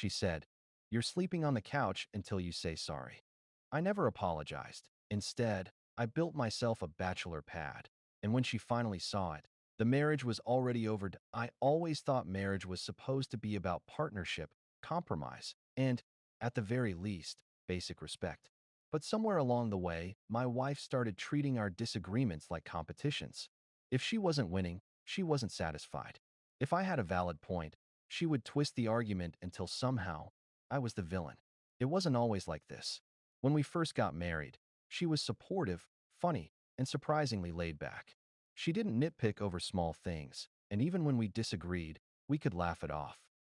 she said. "You're sleeping on the couch until you say sorry." I never apologized. Instead, I built myself a bachelor pad. And when she finally saw it, the marriage was already over. I always thought marriage was supposed to be about partnership, compromise, and, at the very least, basic respect. But somewhere along the way, my wife started treating our disagreements like competitions. If she wasn't winning, she wasn't satisfied. If I had a valid point, she would twist the argument until somehow I was the villain. It wasn't always like this. When we first got married, she was supportive, funny, and surprisingly laid back. She didn't nitpick over small things, and even when we disagreed, we could laugh it off.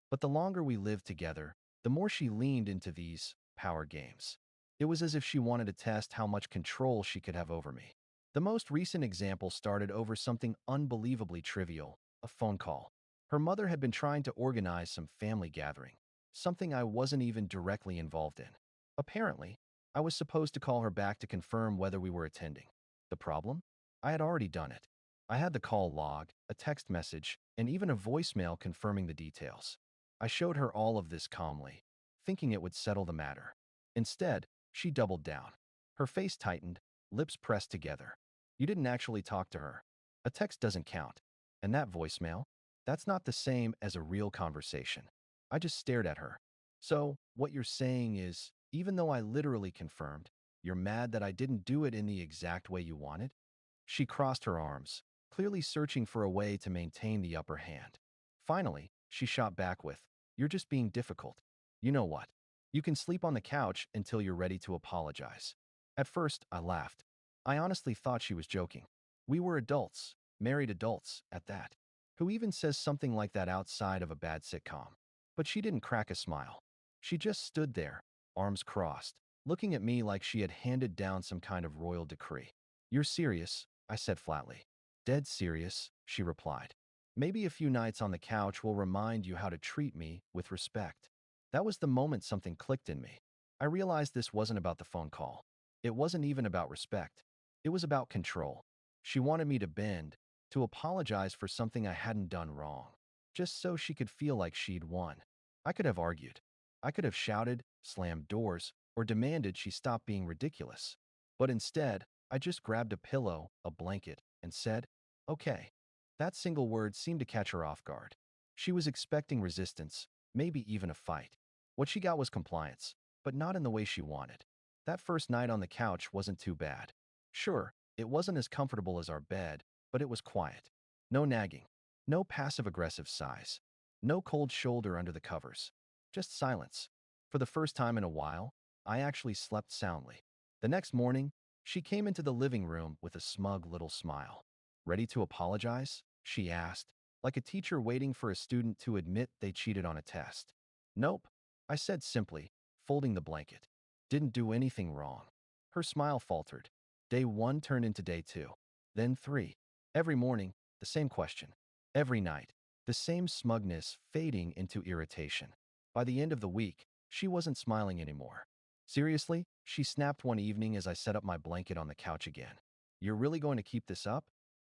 But the longer we lived together, the more she leaned into these power games. It was as if she wanted to test how much control she could have over me. The most recent example started over something unbelievably trivial, a phone call. Her mother had been trying to organize some family gathering, something I wasn't even directly involved in. Apparently, I was supposed to call her back to confirm whether we were attending. The problem? I had already done it. I had the call log, a text message, and even a voicemail confirming the details. I showed her all of this calmly, thinking it would settle the matter. Instead, she doubled down. Her face tightened, lips pressed together. "You didn't actually talk to her. A text doesn't count. And that voicemail? That's not the same as a real conversation." I just stared at her. "So, what you're saying is, even though I literally confirmed, you're mad that I didn't do it in the exact way you wanted?" She crossed her arms, clearly searching for a way to maintain the upper hand. Finally, she shot back with, "You're just being difficult. You know what? You can sleep on the couch until you're ready to apologize." At first, I laughed. I honestly thought she was joking. We were adults, married adults, at that. Who even says something like that outside of a bad sitcom? But she didn't crack a smile. She just stood there, arms crossed, looking at me like she had handed down some kind of royal decree. "You're serious," I said flatly. "Dead serious," she replied. "Maybe a few nights on the couch will remind you how to treat me with respect." That was the moment something clicked in me. I realized this wasn't about the phone call. It wasn't even about respect. It was about control. She wanted me to bend, to apologize for something I hadn't done wrong, just so she could feel like she'd won. I could have argued. I could have shouted, slammed doors, or demanded she stop being ridiculous. But instead, I just grabbed a pillow, a blanket, and said, "Okay." That single word seemed to catch her off guard. She was expecting resistance, maybe even a fight. What she got was compliance, but not in the way she wanted. That first night on the couch wasn't too bad. Sure, it wasn't as comfortable as our bed, but it was quiet. No nagging, no passive-aggressive sighs, no cold shoulder under the covers. Just silence. For the first time in a while, I actually slept soundly. The next morning, she came into the living room with a smug little smile. "Ready to apologize?" she asked, like a teacher waiting for a student to admit they cheated on a test. "Nope," I said simply, folding the blanket. "Didn't do anything wrong." Her smile faltered. Day 1 turned into day 2, then 3. Every morning, the same question. Every night, the same smugness fading into irritation. By the end of the week, she wasn't smiling anymore. "Seriously?" she snapped one evening as I set up my blanket on the couch again. "You're really going to keep this up?"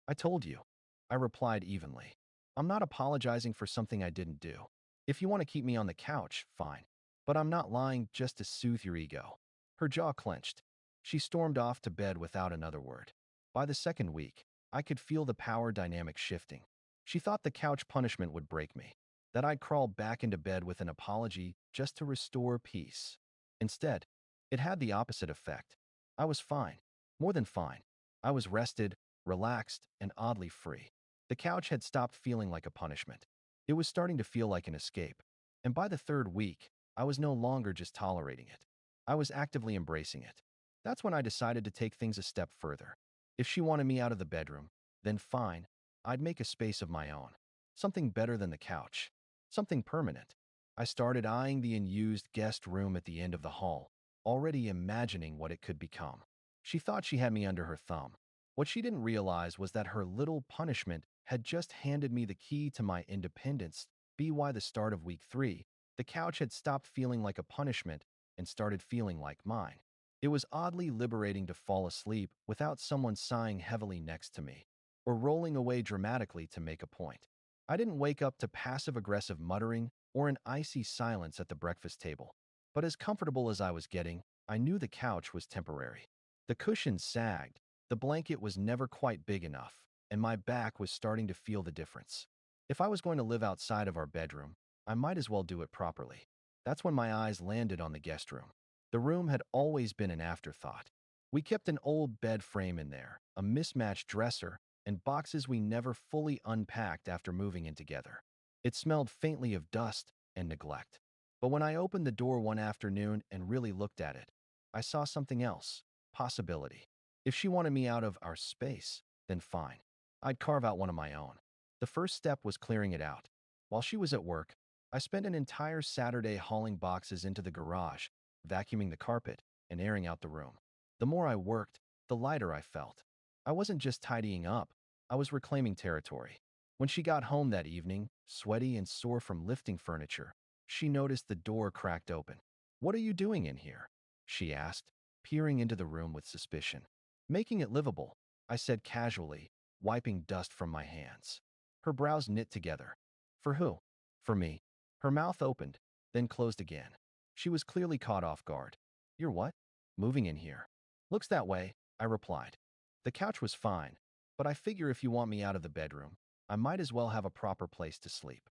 "I told you," I replied evenly. "I'm not apologizing for something I didn't do. If you want to keep me on the couch, fine. But I'm not lying just to soothe your ego." Her jaw clenched. She stormed off to bed without another word. By the second week, I could feel the power dynamic shifting. She thought the couch punishment would break me, that I'd crawl back into bed with an apology just to restore peace. Instead, it had the opposite effect. I was fine. More than fine. I was rested, relaxed, and oddly free. The couch had stopped feeling like a punishment. It was starting to feel like an escape. And by the third week, I was no longer just tolerating it. I was actively embracing it. That's when I decided to take things a step further. If she wanted me out of the bedroom, then fine, I'd make a space of my own. Something better than the couch. Something permanent. I started eyeing the unused guest room at the end of the hall, already imagining what it could become. She thought she had me under her thumb. What she didn't realize was that her little punishment had just handed me the key to my independence. By the start of week 3, the couch had stopped feeling like a punishment and started feeling like mine. It was oddly liberating to fall asleep without someone sighing heavily next to me, or rolling away dramatically to make a point. I didn't wake up to passive-aggressive muttering or an icy silence at the breakfast table. But as comfortable as I was getting, I knew the couch was temporary. The cushions sagged, the blanket was never quite big enough, and my back was starting to feel the difference. If I was going to live outside of our bedroom, I might as well do it properly. That's when my eyes landed on the guest room. The room had always been an afterthought. We kept an old bed frame in there, a mismatched dresser, and boxes we never fully unpacked after moving in together. It smelled faintly of dust and neglect. But when I opened the door one afternoon and really looked at it, I saw something else. Possibility. If she wanted me out of our space, then fine. I'd carve out one of my own. The first step was clearing it out. While she was at work, I spent an entire Saturday hauling boxes into the garage, vacuuming the carpet, and airing out the room. The more I worked, the lighter I felt. I wasn't just tidying up, I was reclaiming territory. When she got home that evening, sweaty and sore from lifting furniture, she noticed the door cracked open. "What are you doing in here?" she asked, peering into the room with suspicion. "Making it livable," I said casually, wiping dust from my hands. Her brows knit together. "For who?" "For me." Her mouth opened, then closed again. She was clearly caught off guard. "You're what?" "Moving in here." "Looks that way," I replied. The couch was fine, but I figure if you want me out of the bedroom, I might as well have a proper place to sleep.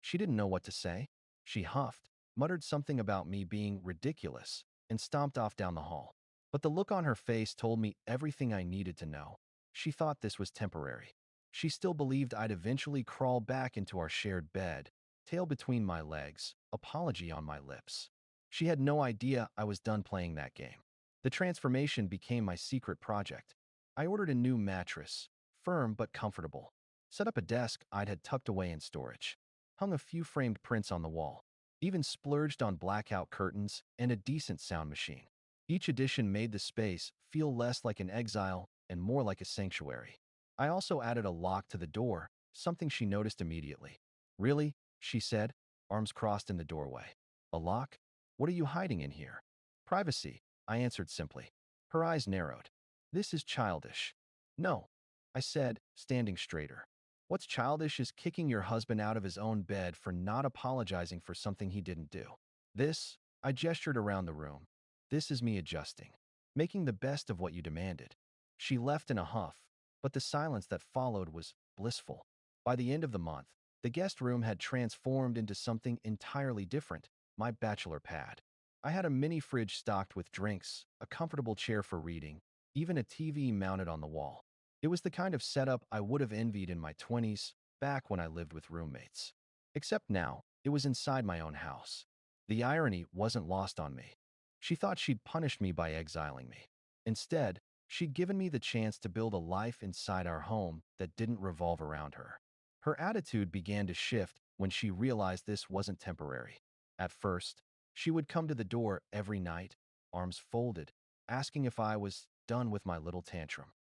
She didn't know what to say. She huffed, muttered something about me being ridiculous, and stomped off down the hall. But the look on her face told me everything I needed to know. She thought this was temporary. She still believed I'd eventually crawl back into our shared bed, tail between my legs, apology on my lips. She had no idea I was done playing that game. The transformation became my secret project. I ordered a new mattress, firm but comfortable. Set up a desk I'd had tucked away in storage. Hung a few framed prints on the wall. Even splurged on blackout curtains and a decent sound machine. Each addition made the space feel less like an exile and more like a sanctuary. I also added a lock to the door, something she noticed immediately. "Really?" she said, arms crossed in the doorway. "A lock? What are you hiding in here?" "Privacy," I answered simply. Her eyes narrowed. "This is childish." "No," I said, standing straighter. What's childish is kicking your husband out of his own bed for not apologizing for something he didn't do. This, I gestured around the room. This is me adjusting, making the best of what you demanded. She left in a huff, but the silence that followed was blissful. By the end of the month, the guest room had transformed into something entirely different, my bachelor pad. I had a mini fridge stocked with drinks, a comfortable chair for reading, even a TV mounted on the wall. It was the kind of setup I would have envied in my 20s, back when I lived with roommates. Except now, it was inside my own house. The irony wasn't lost on me. She thought she'd punished me by exiling me. Instead, she'd given me the chance to build a life inside our home that didn't revolve around her. Her attitude began to shift when she realized this wasn't temporary. At first, she would come to the door every night, arms folded, asking if I was done with my little tantrum.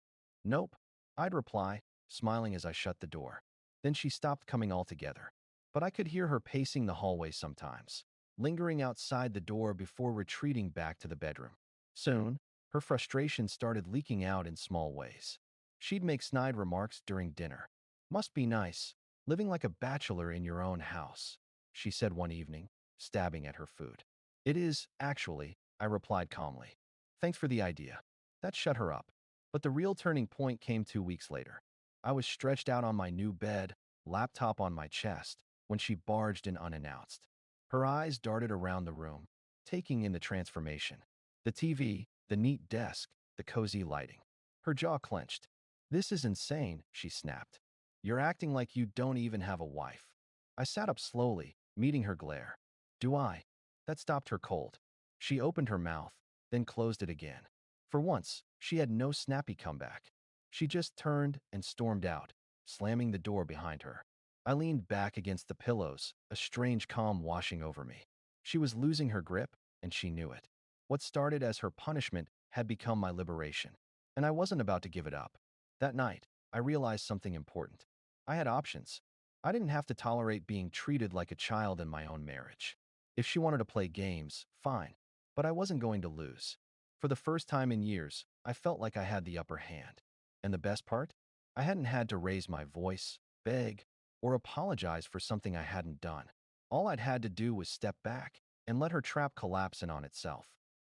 "Nope," I'd reply, smiling as I shut the door. Then she stopped coming altogether. But I could hear her pacing the hallway sometimes, lingering outside the door before retreating back to the bedroom. Soon, her frustration started leaking out in small ways. She'd make snide remarks during dinner. "Must be nice, living like a bachelor in your own house," she said one evening, stabbing at her food. "It is, actually," I replied calmly. "Thanks for the idea." That shut her up. But the real turning point came 2 weeks later. I was stretched out on my new bed, laptop on my chest, when she barged in unannounced. Her eyes darted around the room, taking in the transformation. The TV, the neat desk, the cozy lighting. Her jaw clenched. "This is insane," she snapped. "You're acting like you don't even have a wife." I sat up slowly, meeting her glare. "Do I?" That stopped her cold. She opened her mouth, then closed it again. For once, she had no snappy comeback. She just turned and stormed out, slamming the door behind her. I leaned back against the pillows, a strange calm washing over me. She was losing her grip, and she knew it. What started as her punishment had become my liberation, and I wasn't about to give it up. That night, I realized something important. I had options. I didn't have to tolerate being treated like a child in my own marriage. If she wanted to play games, fine, but I wasn't going to lose. For the first time in years, I felt like I had the upper hand. And the best part? I hadn't had to raise my voice, beg, or apologize for something I hadn't done. All I'd had to do was step back and let her trap collapse in on itself.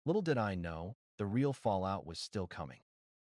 Little did I know, the real fallout was still coming.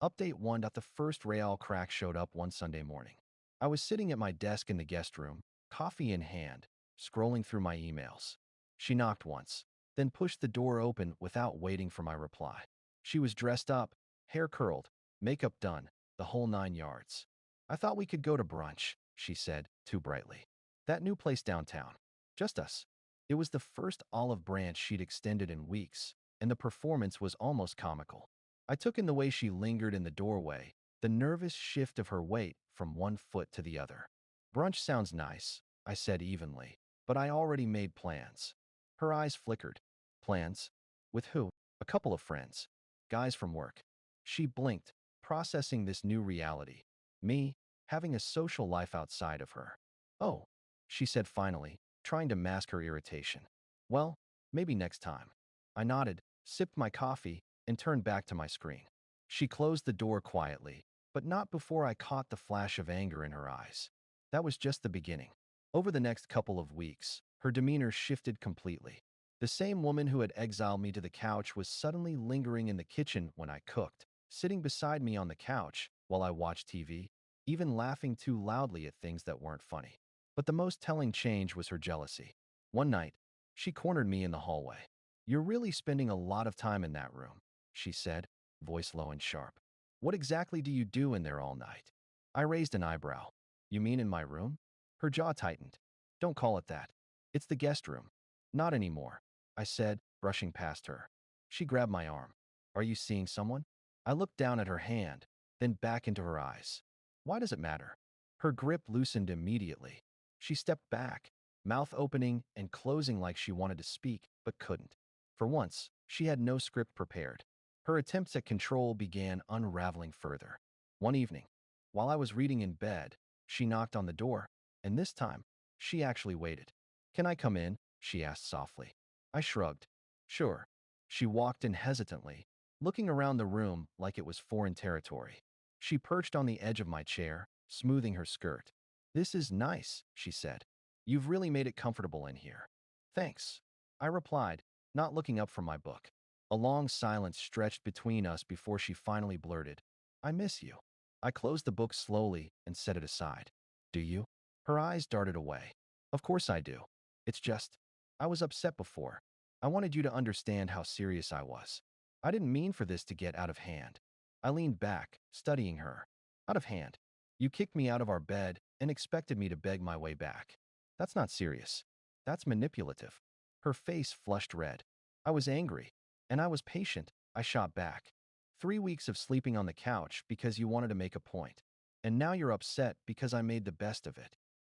Update 1. The first real crack showed up one Sunday morning. I was sitting at my desk in the guest room, coffee in hand, scrolling through my emails. She knocked once, then pushed the door open without waiting for my reply. She was dressed up, hair curled, makeup done, the whole 9 yards. "I thought we could go to brunch," she said, too brightly. "That new place downtown. Just us." It was the first olive branch she'd extended in weeks, and the performance was almost comical. I took in the way she lingered in the doorway, the nervous shift of her weight from one foot to the other. "Brunch sounds nice," I said evenly, "but I already made plans." Her eyes flickered. "Plans? With who?" "A couple of friends. Guys from work." She blinked, processing this new reality. Me, having a social life outside of her. "Oh," she said finally, trying to mask her irritation. "Well, maybe next time." I nodded, sipped my coffee, and turned back to my screen. She closed the door quietly, but not before I caught the flash of anger in her eyes. That was just the beginning. Over the next couple of weeks, her demeanor shifted completely. The same woman who had exiled me to the couch was suddenly lingering in the kitchen when I cooked, sitting beside me on the couch while I watched TV, even laughing too loudly at things that weren't funny. But the most telling change was her jealousy. One night, she cornered me in the hallway. "You're really spending a lot of time in that room," she said, voice low and sharp. "What exactly do you do in there all night?" I raised an eyebrow. "You mean in my room?" Her jaw tightened. "Don't call it that. It's the guest room." "Not anymore," I said, brushing past her. She grabbed my arm. "Are you seeing someone?" I looked down at her hand, then back into her eyes. "Why does it matter?" Her grip loosened immediately. She stepped back, mouth opening and closing like she wanted to speak, but couldn't. For once, she had no script prepared. Her attempts at control began unraveling further. One evening, while I was reading in bed, she knocked on the door, and this time, she actually waited. "Can I come in?" she asked softly. I shrugged. "Sure." She walked in hesitantly, looking around the room like it was foreign territory. She perched on the edge of my chair, smoothing her skirt. "This is nice," she said. "You've really made it comfortable in here." "Thanks," I replied, not looking up from my book. A long silence stretched between us before she finally blurted, "I miss you." I closed the book slowly and set it aside. "Do you?" Her eyes darted away. "Of course I do. It's just, I was upset before. I wanted you to understand how serious I was. I didn't mean for this to get out of hand." I leaned back, studying her. "Out of hand? You kicked me out of our bed and expected me to beg my way back. That's not serious. That's manipulative." Her face flushed red. "I was angry, and I was patient," I shot back. "3 weeks of sleeping on the couch because you wanted to make a point. And now you're upset because I made the best of it."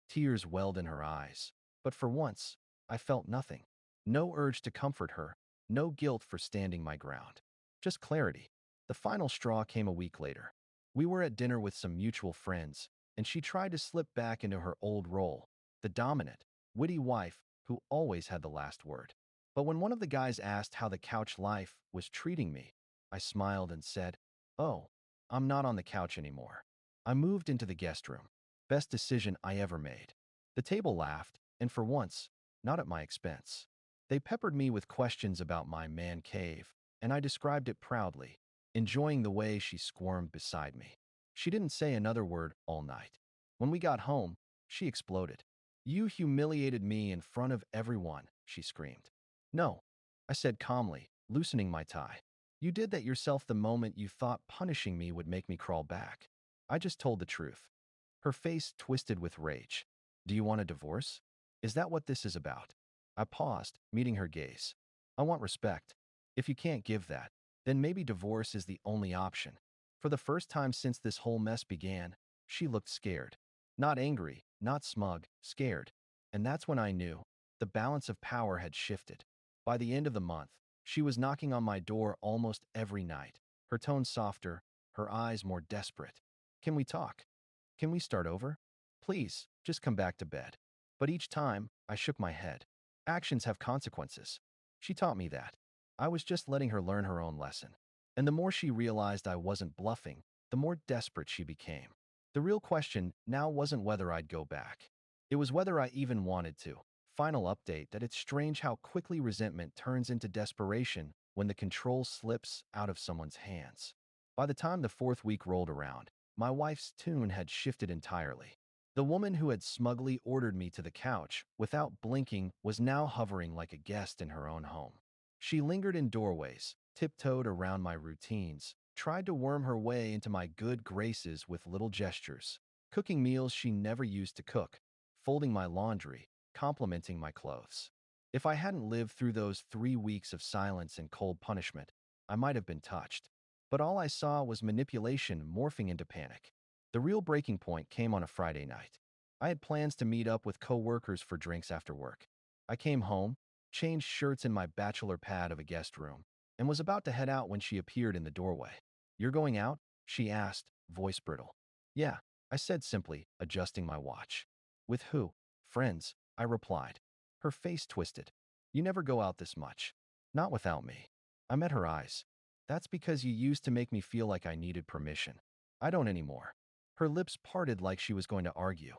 Tears welled in her eyes. But for once, I felt nothing. No urge to comfort her, no guilt for standing my ground. Just clarity. The final straw came a week later. We were at dinner with some mutual friends, and she tried to slip back into her old role, the dominant, witty wife who always had the last word. But when one of the guys asked how the couch life was treating me, I smiled and said, "Oh, I'm not on the couch anymore. I moved into the guest room. Best decision I ever made." The table laughed, and for once, not at my expense. They peppered me with questions about my man cave, and I described it proudly, enjoying the way she squirmed beside me. She didn't say another word all night. When we got home, she exploded. "You humiliated me in front of everyone," she screamed. "No," I said calmly, loosening my tie. "You did that yourself the moment you thought punishing me would make me crawl back." I just told the truth. Her face twisted with rage. "Do you want a divorce? Is that what this is about?" I paused, meeting her gaze. "I want respect. If you can't give that, then maybe divorce is the only option." For the first time since this whole mess began, she looked scared. Not angry, not smug, scared. And that's when I knew the balance of power had shifted. By the end of the month, she was knocking on my door almost every night, her tone softer, her eyes more desperate. "Can we talk? Can we start over? Please, just come back to bed." But each time, I shook my head. Actions have consequences. She taught me that. I was just letting her learn her own lesson. And the more she realized I wasn't bluffing, the more desperate she became. The real question now wasn't whether I'd go back. It was whether I even wanted to. Final update that it's strange how quickly resentment turns into desperation when the control slips out of someone's hands. By the time the fourth week rolled around, my wife's tune had shifted entirely. The woman who had smugly ordered me to the couch without blinking was now hovering like a guest in her own home. She lingered in doorways, tiptoed around my routines, tried to worm her way into my good graces with little gestures, cooking meals she never used to cook, folding my laundry, complimenting my clothes. If I hadn't lived through those 3 weeks of silence and cold punishment, I might have been touched. But all I saw was manipulation morphing into panic. The real breaking point came on a Friday night. I had plans to meet up with coworkers for drinks after work. I came home, changed shirts in my bachelor pad of a guest room, and was about to head out when she appeared in the doorway. "You're going out?" she asked, voice brittle. "Yeah," I said simply, adjusting my watch. "With who?" "Friends," I replied. Her face twisted. "You never go out this much." "Not without me." I met her eyes. "That's because you used to make me feel like I needed permission. I don't anymore." Her lips parted like she was going to argue.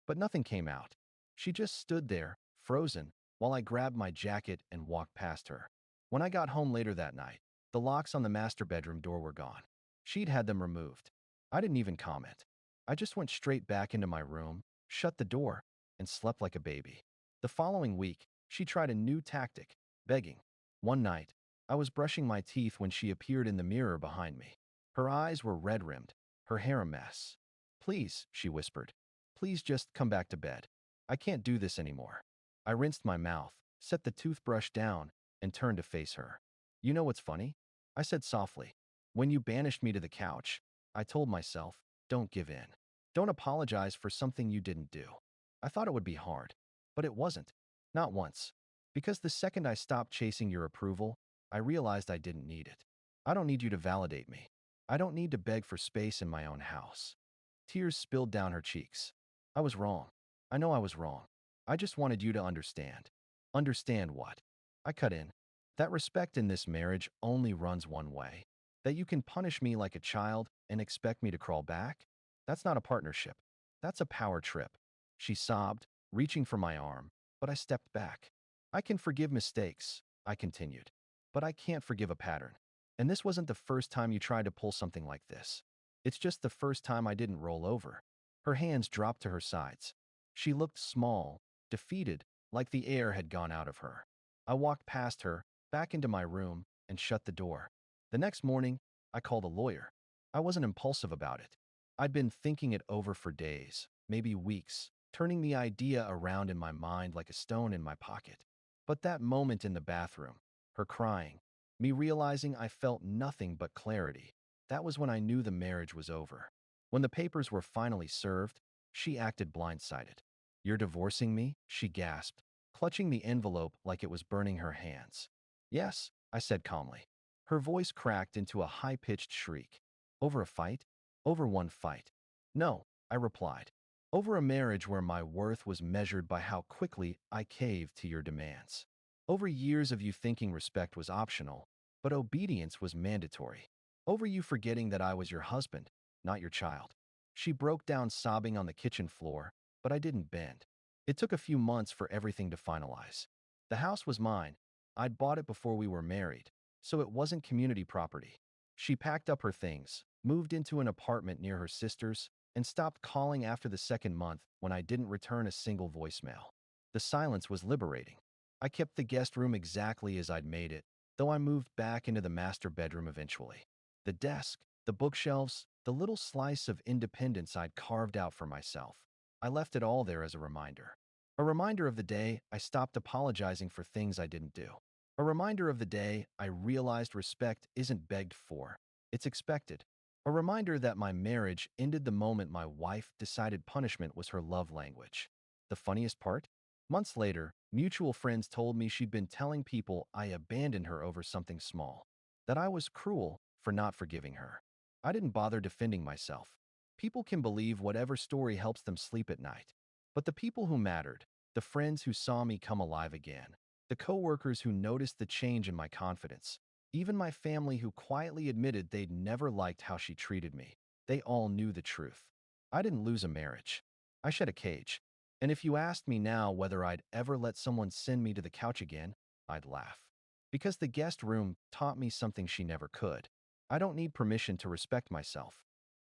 But nothing came out. She just stood there, frozen, while I grabbed my jacket and walked past her. When I got home later that night, the locks on the master bedroom door were gone. She'd had them removed. I didn't even comment. I just went straight back into my room, shut the door, and slept like a baby. The following week, she tried a new tactic, begging. One night, I was brushing my teeth when she appeared in the mirror behind me. Her eyes were red-rimmed, her hair a mess. "Please," she whispered. "Please just come back to bed. I can't do this anymore." I rinsed my mouth, set the toothbrush down, and turned to face her. "You know what's funny?" I said softly. "When you banished me to the couch, I told myself, don't give in. Don't apologize for something you didn't do. I thought it would be hard, but it wasn't. Not once. Because the second I stopped chasing your approval, I realized I didn't need it. I don't need you to validate me. I don't need to beg for space in my own house." Tears spilled down her cheeks. "I was wrong. I know I was wrong. I just wanted you to understand." "Understand what?" I cut in. "That respect in this marriage only runs one way. That you can punish me like a child and expect me to crawl back? That's not a partnership. That's a power trip." She sobbed, reaching for my arm, but I stepped back. "I can forgive mistakes," I continued, "but I can't forgive a pattern. And this wasn't the first time you tried to pull something like this. It's just the first time I didn't roll over." Her hands dropped to her sides. She looked small, defeated, like the air had gone out of her. I walked past her, back into my room, and shut the door. The next morning, I called a lawyer. I wasn't impulsive about it. I'd been thinking it over for days, maybe weeks, turning the idea around in my mind like a stone in my pocket. But that moment in the bathroom, her crying, me realizing I felt nothing but clarity, that was when I knew the marriage was over. When the papers were finally served, she acted blindsided. "You're divorcing me?" she gasped, clutching the envelope like it was burning her hands. "Yes," I said calmly. Her voice cracked into a high-pitched shriek. "Over a fight? Over one fight?" "No," I replied. "Over a marriage where my worth was measured by how quickly I caved to your demands. Over years of you thinking respect was optional, but obedience was mandatory. Over you forgetting that I was your husband, not your child." She broke down sobbing on the kitchen floor, but I didn't bend. It took a few months for everything to finalize. The house was mine. I'd bought it before we were married, so it wasn't community property. She packed up her things, moved into an apartment near her sister's, and stopped calling after the second month when I didn't return a single voicemail. The silence was liberating. I kept the guest room exactly as I'd made it, though I moved back into the master bedroom eventually. The desk, the bookshelves, the little slice of independence I'd carved out for myself. I left it all there as a reminder. A reminder of the day I stopped apologizing for things I didn't do. A reminder of the day I realized respect isn't begged for, it's expected. A reminder that my marriage ended the moment my wife decided punishment was her love language. The funniest part? Months later, mutual friends told me she'd been telling people I abandoned her over something small, that I was cruel for not forgiving her. I didn't bother defending myself. People can believe whatever story helps them sleep at night. But the people who mattered, the friends who saw me come alive again, the coworkers who noticed the change in my confidence, even my family who quietly admitted they'd never liked how she treated me, they all knew the truth. I didn't lose a marriage. I shed a cage. And if you asked me now whether I'd ever let someone send me to the couch again, I'd laugh. Because the guest room taught me something she never could. I don't need permission to respect myself.